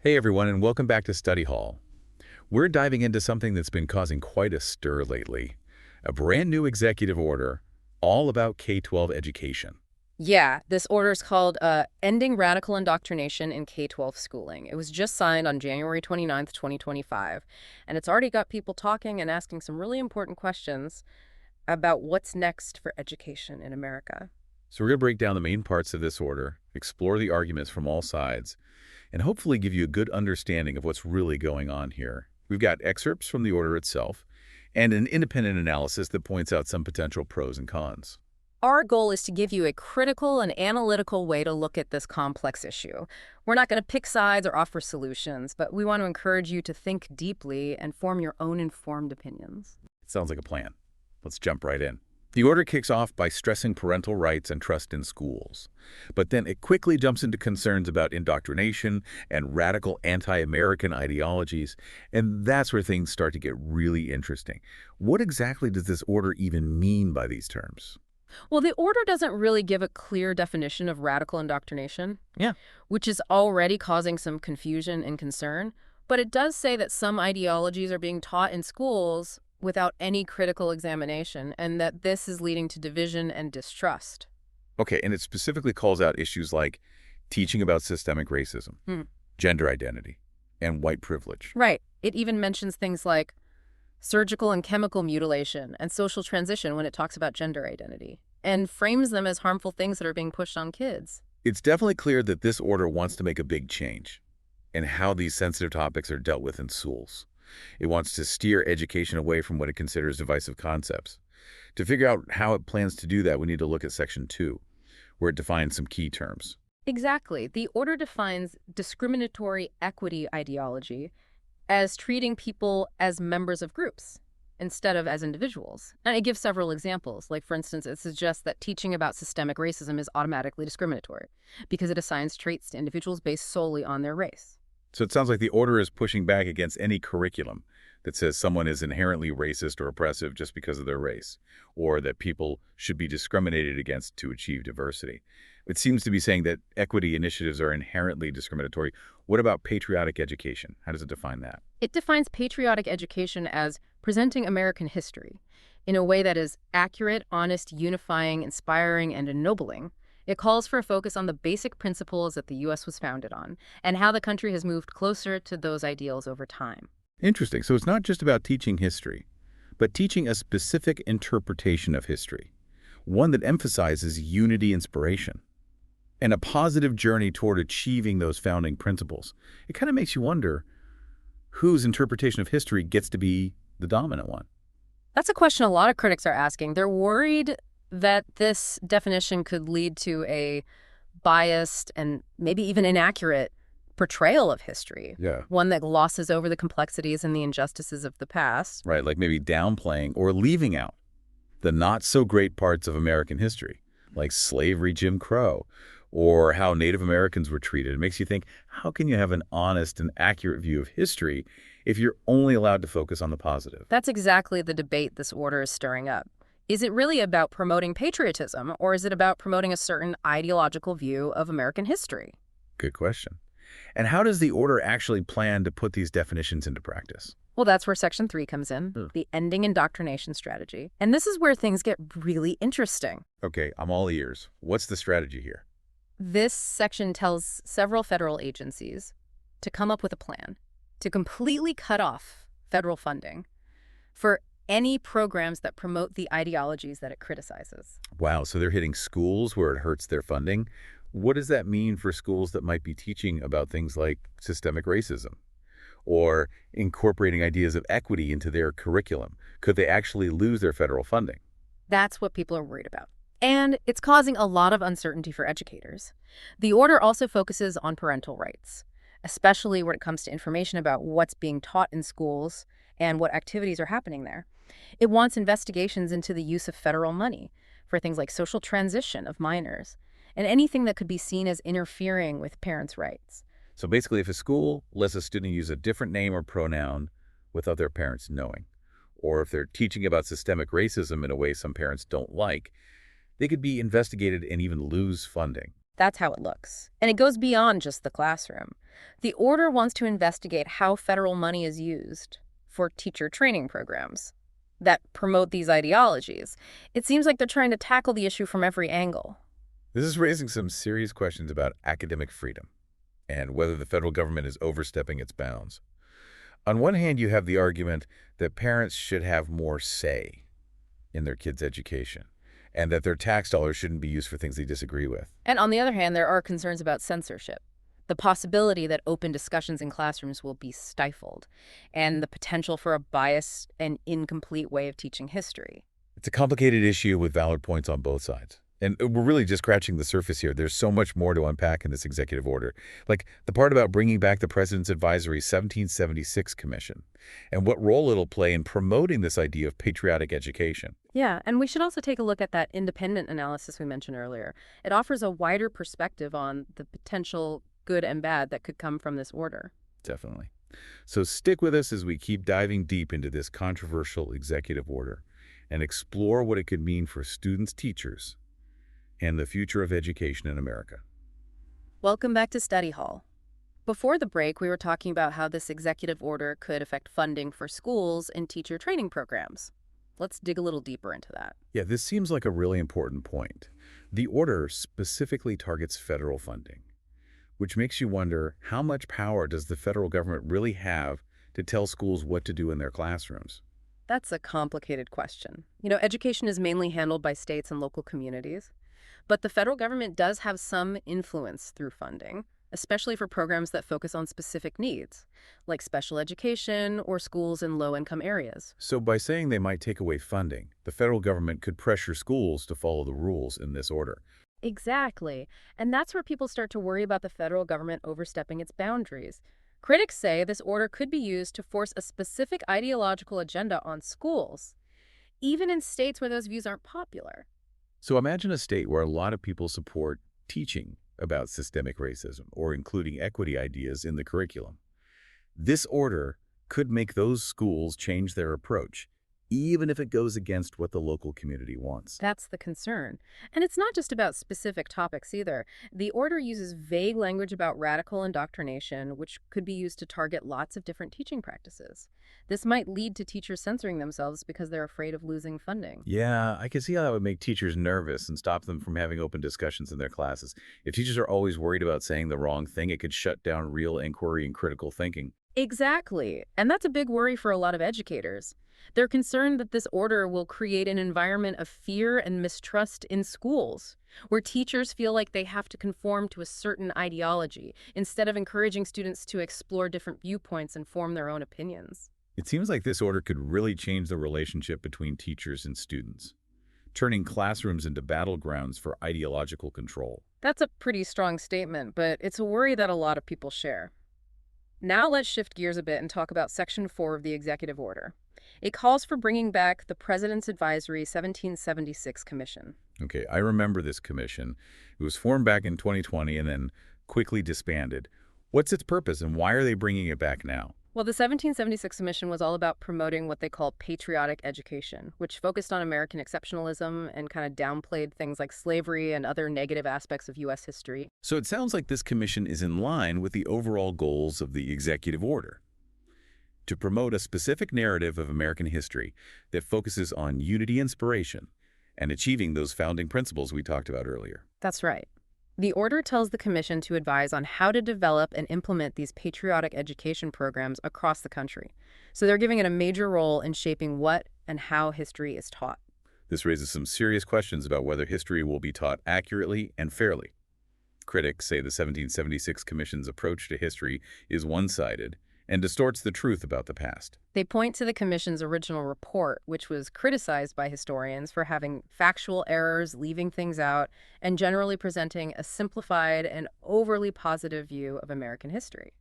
Hey everyone, and welcome back to Study Hall. We're diving into something that's been causing quite a stir lately. A brand new executive order all about K-12 education. Yeah, this order is called Ending Radical Indoctrination in K-12 Schooling. It was just signed on January 29th, 2025, and it's already got people talking and asking some really important questions about what's next for education in America. So we're going to break down the main parts of this order, explore the arguments from all sides, and hopefully give you a good understanding of what's really going on here. We've got excerpts from the order itself and an independent analysis that points out some potential pros and cons. Our goal is to give you a critical and analytical way to look at this complex issue. We're not going to pick sides or offer solutions, but we want to encourage you to think deeply and form your own informed opinions. Sounds like a plan. Let's jump right in. The order kicks off by stressing parental rights and trust in schools. But then it quickly jumps into concerns about indoctrination and radical anti-American ideologies, and that's where things start to get really interesting. What exactly does this order even mean by these terms? Well, the order doesn't really give a clear definition of radical indoctrination, Yeah. which is already causing some confusion and concern. But it does say that some ideologies are being taught in schools without any critical examination, and that this is leading to division and distrust. Okay, and it specifically calls out issues like teaching about systemic racism, Hmm. gender identity, and white privilege. Right. It even mentions things like surgical and chemical mutilation and social transition when it talks about gender identity, and frames them as harmful things that are being pushed on kids. It's definitely clear that this order wants to make a big change in how these sensitive topics are dealt with in schools. It wants to steer education away from what it considers divisive concepts. To figure out how it plans to do that, we need to look at Section 2, where it defines some key terms. Exactly. The order defines discriminatory equity ideology as treating people as members of groups instead of as individuals. And it gives several examples. Like, for instance, it suggests that teaching about systemic racism is automatically discriminatory because it assigns traits to individuals based solely on their race. So it sounds like the order is pushing back against any curriculum that says someone is inherently racist or oppressive just because of their race, or that people should be discriminated against to achieve diversity. It seems to be saying that equity initiatives are inherently discriminatory. What about patriotic education? How does it define that? It defines patriotic education as presenting American history in a way that is accurate, honest, unifying, inspiring, and ennobling. It calls for a focus on the basic principles that the U.S. was founded on and how the country has moved closer to those ideals over time. Interesting. So it's not just about teaching history, but teaching a specific interpretation of history, one that emphasizes unity inspiration and a positive journey toward achieving those founding principles. It kind of makes you wonder whose interpretation of history gets to be the dominant one. That's a question a lot of critics are asking. They're worried that this definition could lead to a biased and maybe even inaccurate portrayal of history, Yeah. one that glosses over the complexities and the injustices of the past. Right, like maybe downplaying or leaving out the not-so-great parts of American history, like slavery, Jim Crow, or how Native Americans were treated. It makes you think, how can you have an honest and accurate view of history if you're only allowed to focus on the positive? That's exactly the debate this order is stirring up. Is it really about promoting patriotism, or is it about promoting a certain ideological view of American history? Good question. And how does the order actually plan to put these definitions into practice? Well, that's where Section 3 comes in, Hmm. the Ending Indoctrination Strategy. And this is where things get really interesting. Okay, I'm all ears. What's the strategy here? This section tells several federal agencies to come up with a plan to completely cut off federal funding for any programs that promote the ideologies that it criticizes. Wow, so they're hitting schools where it hurts their funding. What does that mean for schools that might be teaching about things like systemic racism or incorporating ideas of equity into their curriculum? Could they actually lose their federal funding? That's what people are worried about. And it's causing a lot of uncertainty for educators. The order also focuses on parental rights, especially when it comes to information about what's being taught in schools and what activities are happening there. It wants investigations into the use of federal money for things like social transition of minors and anything that could be seen as interfering with parents' rights. So basically, if a school lets a student use a different name or pronoun without their parents knowing, or if they're teaching about systemic racism in a way some parents don't like, they could be investigated and even lose funding. That's how it looks. And it goes beyond just the classroom. The order wants to investigate how federal money is used for teacher training programs that promote these ideologies. It seems like they're trying to tackle the issue from every angle. This is raising some serious questions about academic freedom and whether the federal government is overstepping its bounds. On one hand, you have the argument that parents should have more say in their kids' education and that their tax dollars shouldn't be used for things they disagree with. And on the other hand, there are concerns about censorship, the possibility that open discussions in classrooms will be stifled, and the potential for a biased and incomplete way of teaching history. It's a complicated issue with valid points on both sides. And we're really just scratching the surface here. There's so much more to unpack in this executive order. Like the part about bringing back the President's Advisory 1776 Commission and what role it'll play in promoting this idea of patriotic education. Yeah, and we should also take a look at that independent analysis we mentioned earlier. It offers a wider perspective on the potential good and bad that could come from this order. Definitely. So stick with us as we keep diving deep into this controversial executive order and explore what it could mean for students, teachers, and the future of education in America. Welcome back to Study Hall. Before the break, we were talking about how this executive order could affect funding for schools and teacher training programs. Let's dig a little deeper into that. Yeah, this seems like a really important point. The order specifically targets federal funding, which makes you wonder how much power does the federal government really have to tell schools what to do in their classrooms? That's a complicated question. Education is mainly handled by states and local communities, but the federal government does have some influence through funding, especially for programs that focus on specific needs, like special education or schools in low-income areas. So by saying they might take away funding, the federal government could pressure schools to follow the rules in this order. Exactly. And that's where people start to worry about the federal government overstepping its boundaries. Critics say this order could be used to force a specific ideological agenda on schools, even in states where those views aren't popular. So imagine a state where a lot of people support teaching about systemic racism or including equity ideas in the curriculum. This order could make those schools change their approach, even if it goes against what the local community wants. That's the concern. And it's not just about specific topics either. The order uses vague language about radical indoctrination, which could be used to target lots of different teaching practices. This might lead to teachers censoring themselves because they're afraid of losing funding. Yeah, I can see how that would make teachers nervous and stop them from having open discussions in their classes. If teachers are always worried about saying the wrong thing, it could shut down real inquiry and critical thinking. Exactly. And that's a big worry for a lot of educators. They're concerned that this order will create an environment of fear and mistrust in schools, where teachers feel like they have to conform to a certain ideology instead of encouraging students to explore different viewpoints and form their own opinions. It seems like this order could really change the relationship between teachers and students, turning classrooms into battlegrounds for ideological control. That's a pretty strong statement, but it's a worry that a lot of people share. Now let's shift gears a bit and talk about Section 4 of the Executive Order. It calls for bringing back the President's Advisory 1776 Commission. Okay, I remember this commission. It was formed back in 2020 and then quickly disbanded. What's its purpose and why are they bringing it back now? Well, the 1776 Commission was all about promoting what they call patriotic education, which focused on American exceptionalism and kind of downplayed things like slavery and other negative aspects of U.S. history. So it sounds like this commission is in line with the overall goals of the executive order, to promote a specific narrative of American history that focuses on unity, inspiration, and achieving those founding principles we talked about earlier. That's right. The order tells the Commission to advise on how to develop and implement these patriotic education programs across the country. So they're giving it a major role in shaping what and how history is taught. This raises some serious questions about whether history will be taught accurately and fairly. Critics say the 1776 Commission's approach to history is one-sided and distorts the truth about the past. They point to the Commission's original report, which was criticized by historians for having factual errors, leaving things out, and generally presenting a simplified and overly positive view of American history.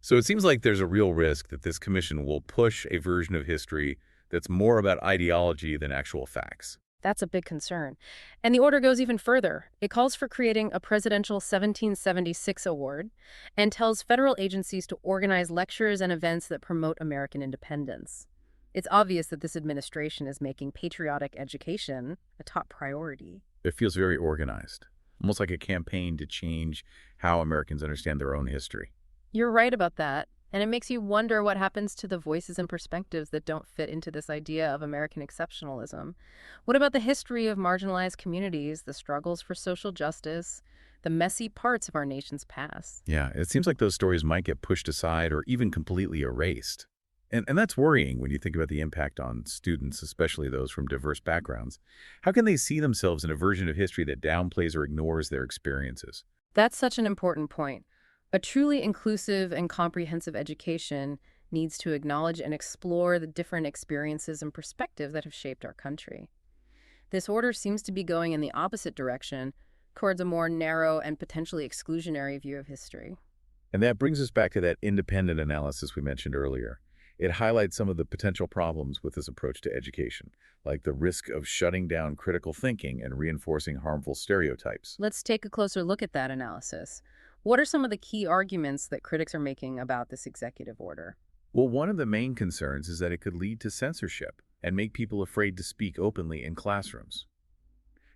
So it seems like there's a real risk that this commission will push a version of history that's more about ideology than actual facts. That's a big concern. And the order goes even further. It calls for creating a Presidential 1776 Award and tells federal agencies to organize lectures and events that promote American independence. It's obvious that this administration is making patriotic education a top priority. It feels very organized. almost like a campaign to change how Americans understand their own history. You're right about that. And it makes you wonder what happens to the voices and perspectives that don't fit into this idea of American exceptionalism. What about the history of marginalized communities, the struggles for social justice, the messy parts of our nation's past? Yeah, it seems like those stories might get pushed aside or even completely erased. And that's worrying when you think about the impact on students, especially those from diverse backgrounds. How can they see themselves in a version of history that downplays or ignores their experiences? That's such an important point. A truly inclusive and comprehensive education needs to acknowledge and explore the different experiences and perspectives that have shaped our country. This order seems to be going in the opposite direction, towards a more narrow and potentially exclusionary view of history. And that brings us back to that independent analysis we mentioned earlier. It highlights some of the potential problems with this approach to education, like the risk of shutting down critical thinking and reinforcing harmful stereotypes. Let's take a closer look at that analysis. What are some of the key arguments that critics are making about this executive order? Well, one of the main concerns is that it could lead to censorship and make people afraid to speak openly in classrooms.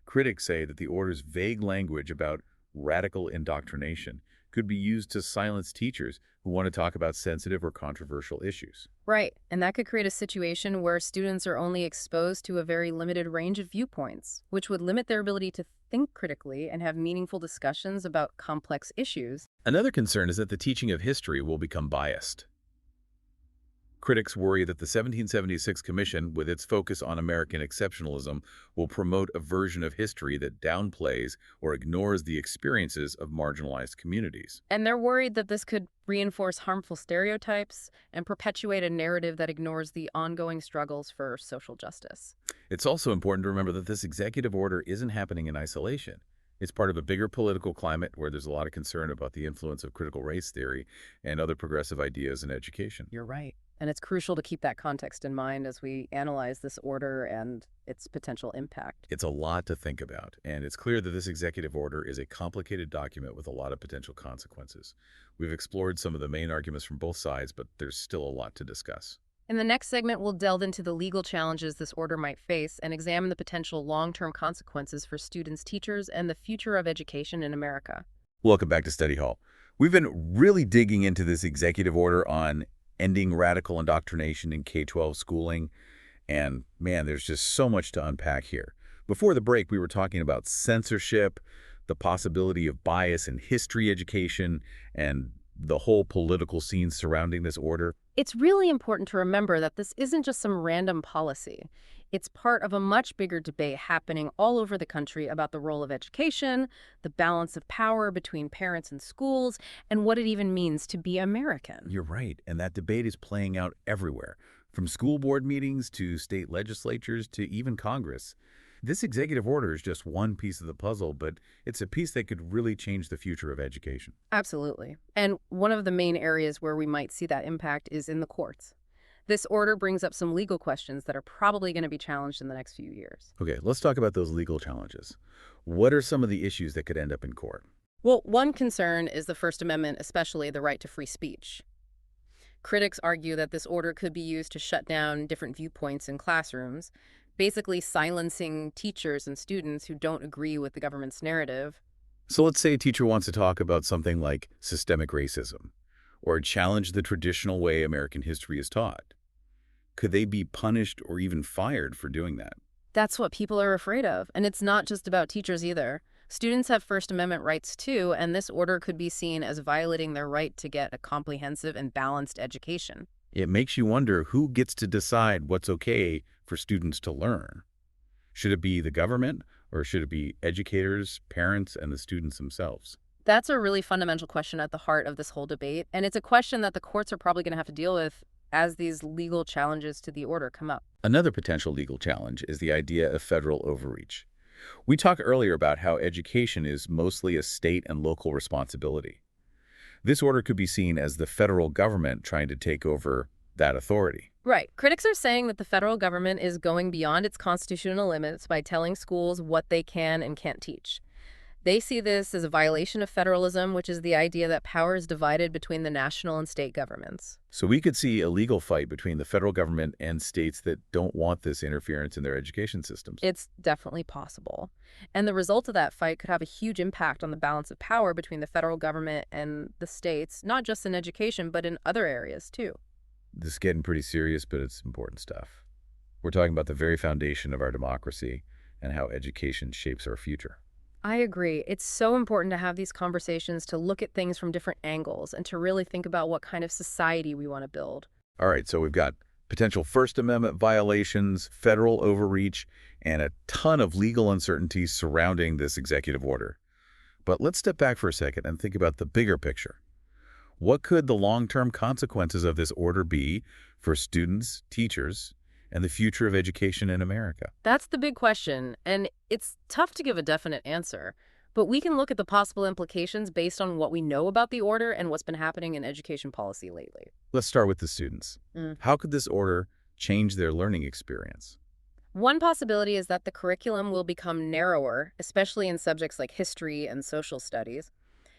Critics say that the order's vague language about radical indoctrination could be used to silence teachers who want to talk about sensitive or controversial issues. Right, and that could create a situation where students are only exposed to a very limited range of viewpoints, which would limit their ability to think critically and have meaningful discussions about complex issues. Another concern is that the teaching of history will become biased. Critics worry that the 1776 Commission, with its focus on American exceptionalism, will promote a version of history that downplays or ignores the experiences of marginalized communities. And they're worried that this could reinforce harmful stereotypes and perpetuate a narrative that ignores the ongoing struggles for social justice. It's also important to remember that this executive order isn't happening in isolation. It's part of a bigger political climate where there's a lot of concern about the influence of critical race theory and other progressive ideas in education. You're right. And it's crucial to keep that context in mind as we analyze this order and its potential impact. It's a lot to think about, and it's clear that this executive order is a complicated document with a lot of potential consequences. We've explored some of the main arguments from both sides, but there's still a lot to discuss. In the next segment, we'll delve into the legal challenges this order might face and examine the potential long-term consequences for students, teachers, and the future of education in America. Welcome back to Study Hall. We've been really digging into this executive order on ending radical indoctrination in K-12 schooling, and man, there's just so much to unpack here. Before the break, we were talking about censorship, the possibility of bias in history education, and the whole political scene surrounding this order. It's really important to remember that this isn't just some random policy. It's part of a much bigger debate happening all over the country about the role of education, the balance of power between parents and schools, and what it even means to be American. You're right, and that debate is playing out everywhere, from school board meetings to state legislatures to even Congress. This executive order is just one piece of the puzzle, but it's a piece that could really change the future of education. Absolutely. And one of the main areas where we might see that impact is in the courts. This order brings up some legal questions that are probably going to be challenged in the next few years. Okay, let's talk about those legal challenges. What are some of the issues that could end up in court? Well, one concern is the First Amendment, especially the right to free speech. Critics argue that this order could be used to shut down different viewpoints in classrooms, basically silencing teachers and students who don't agree with the government's narrative. So let's say a teacher wants to talk about something like systemic racism, or challenge the traditional way American history is taught. Could they be punished or even fired for doing that? That's what people are afraid of, and it's not just about teachers either. Students have First Amendment rights too, and this order could be seen as violating their right to get a comprehensive and balanced education. It makes you wonder who gets to decide what's okay for students to learn. Should it be the government, or should it be educators, parents, and the students themselves? That's a really fundamental question at the heart of this whole debate, and it's a question that the courts are probably going to have to deal with as these legal challenges to the order come up. Another potential legal challenge is the idea of federal overreach. We talked earlier about how education is mostly a state and local responsibility. This order could be seen as the federal government trying to take over that authority. Right. Critics are saying that the federal government is going beyond its constitutional limits by telling schools what they can and can't teach. They see this as a violation of federalism, which is the idea that power is divided between the national and state governments. So we could see a legal fight between the federal government and states that don't want this interference in their education systems. It's definitely possible. And the result of that fight could have a huge impact on the balance of power between the federal government and the states, not just in education, but in other areas too. This is getting pretty serious, but it's important stuff. We're talking about the very foundation of our democracy and how education shapes our future. I agree. It's so important to have these conversations, to look at things from different angles, and to really think about what kind of society we want to build. All right, so we've got potential First Amendment violations, federal overreach, and a ton of legal uncertainty surrounding this executive order. But let's step back for a second and think about the bigger picture. What could the long-term consequences of this order be for students, teachers, and the future of education in America? That's the big question, and it's tough to give a definite answer. But we can look at the possible implications based on what we know about the order and what's been happening in education policy lately. Let's start with the students. Mm. How could this order change their learning experience? One possibility is that the curriculum will become narrower, especially in subjects like history and social studies.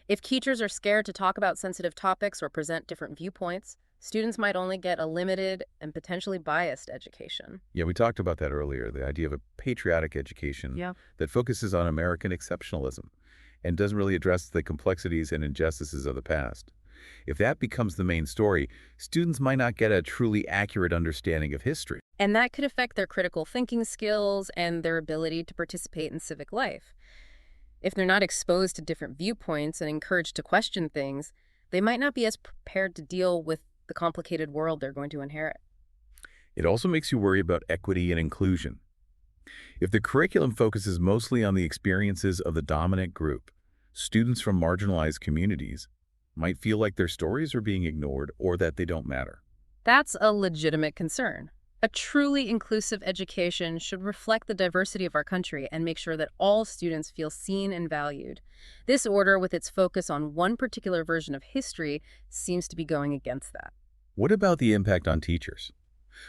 If teachers are scared to talk about sensitive topics or present different viewpoints, students might only get a limited and potentially biased education. Yeah, we talked about that earlier, the idea of a patriotic education Yeah. that focuses on American exceptionalism and doesn't really address the complexities and injustices of the past. If that becomes the main story, students might not get a truly accurate understanding of history. And that could affect their critical thinking skills and their ability to participate in civic life. If they're not exposed to different viewpoints and encouraged to question things, they might not be as prepared to deal with the complicated world they're going to inherit. It also makes you worry about equity and inclusion. If the curriculum focuses mostly on the experiences of the dominant group, students from marginalized communities might feel like their stories are being ignored or that they don't matter. That's a legitimate concern. A truly inclusive education should reflect the diversity of our country and make sure that all students feel seen and valued. This order, with its focus on one particular version of history, seems to be going against that. What about the impact on teachers?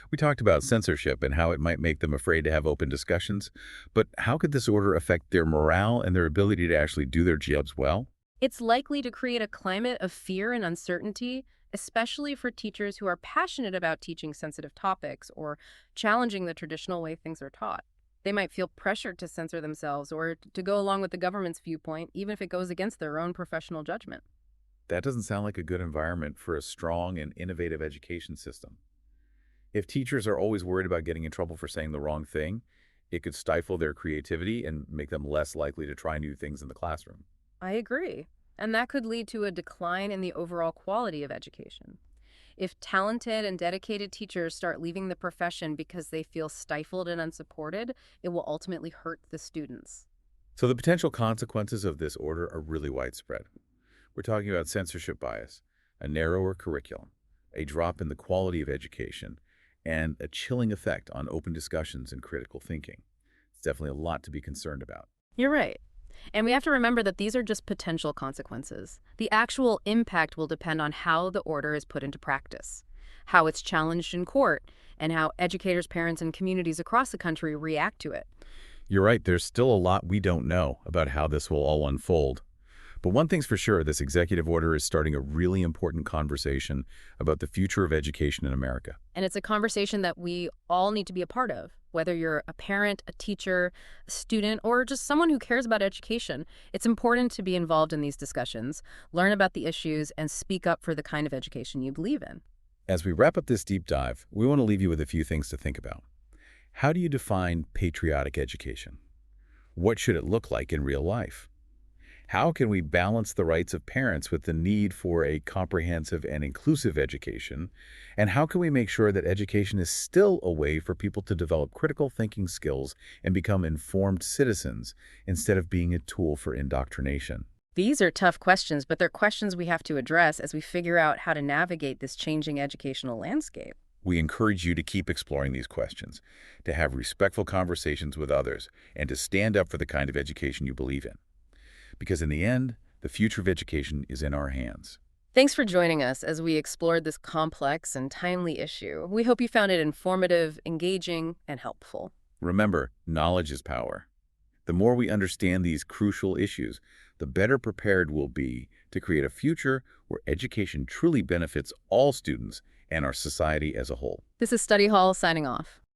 We talked about censorship and how it might make them afraid to have open discussions, but how could this order affect their morale and their ability to actually do their jobs well? It's likely to create a climate of fear and uncertainty, especially for teachers who are passionate about teaching sensitive topics or challenging the traditional way things are taught. They might feel pressured to censor themselves or to go along with the government's viewpoint, even if it goes against their own professional judgment. That doesn't sound like a good environment for a strong and innovative education system. If teachers are always worried about getting in trouble for saying the wrong thing, it could stifle their creativity and make them less likely to try new things in the classroom. I agree. And that could lead to a decline in the overall quality of education. If talented and dedicated teachers start leaving the profession because they feel stifled and unsupported, it will ultimately hurt the students. So the potential consequences of this order are really widespread. We're talking about censorship bias, a narrower curriculum, a drop in the quality of education, and a chilling effect on open discussions and critical thinking. It's definitely a lot to be concerned about. You're right. And we have to remember that these are just potential consequences. The actual impact will depend on how the order is put into practice, how it's challenged in court, and how educators, parents, and communities across the country react to it. You're right, there's still a lot we don't know about how this will all unfold. But one thing's for sure, this executive order is starting a really important conversation about the future of education in America. And it's a conversation that we all need to be a part of, whether you're a parent, a teacher, a student, or just someone who cares about education. It's important to be involved in these discussions, learn about the issues, and speak up for the kind of education you believe in. As we wrap up this deep dive, we want to leave you with a few things to think about. How do you define patriotic education? What should it look like in real life? How can we balance the rights of parents with the need for a comprehensive and inclusive education? And how can we make sure that education is still a way for people to develop critical thinking skills and become informed citizens instead of being a tool for indoctrination? These are tough questions, but they're questions we have to address as we figure out how to navigate this changing educational landscape. We encourage you to keep exploring these questions, to have respectful conversations with others, and to stand up for the kind of education you believe in. Because in the end, the future of education is in our hands. Thanks for joining us as we explored this complex and timely issue. We hope you found it informative, engaging, and helpful. Remember, knowledge is power. The more we understand these crucial issues, the better prepared we'll be to create a future where education truly benefits all students and our society as a whole. This is Study Hall signing off.